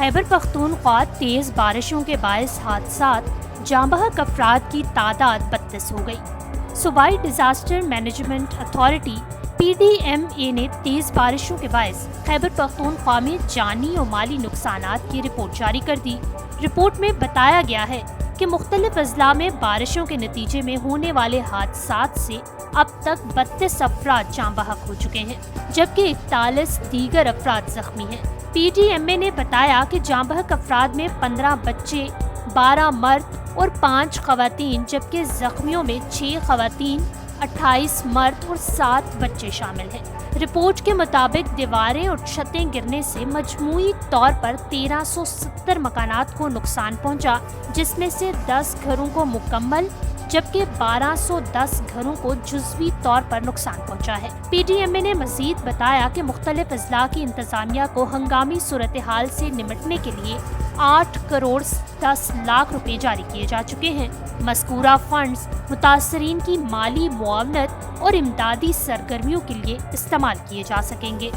خیبر پختونخوا تیز بارشوں کے باعث حادثات، جاں بحق افراد کی تعداد 32 ہو گئی۔ صوبائی ڈیزاسٹر مینجمنٹ اتھارٹی PDMA نے تیز بارشوں کے باعث خیبر پختونخوا میں جانی اور مالی نقصانات کی رپورٹ جاری کر دی۔ رپورٹ میں بتایا گیا ہے کہ مختلف اضلاع میں بارشوں کے نتیجے میں ہونے والے حادثات سے اب تک 32 افراد جاں بحق ہو چکے ہیں، جبکہ 41 دیگر افراد زخمی ہیں۔ PDMA نے بتایا کہ جاں بحق افراد میں 15 بچے، 12 مرد اور 5 خواتین، جبکہ زخمیوں میں 6 خواتین، 28 مرد اور 7 بچے شامل ہیں۔ رپورٹ کے مطابق دیواریں اور چھتیں گرنے سے مجموعی طور پر 1370 مکانات کو نقصان پہنچا، جس میں سے 10 گھروں کو مکمل جبکہ 1210 گھروں کو جزوی طور پر نقصان پہنچا ہے۔ PDMA نے مزید بتایا کہ مختلف اضلاع کی انتظامیہ کو ہنگامی صورتحال سے نمٹنے کے لیے 8 کروڑ 10 لاکھ روپے جاری کیے جا چکے ہیں۔ مذکورہ فنڈز متاثرین کی مالی معاونت اور امدادی سرگرمیوں کے لیے استعمال کیے جا سکیں گے۔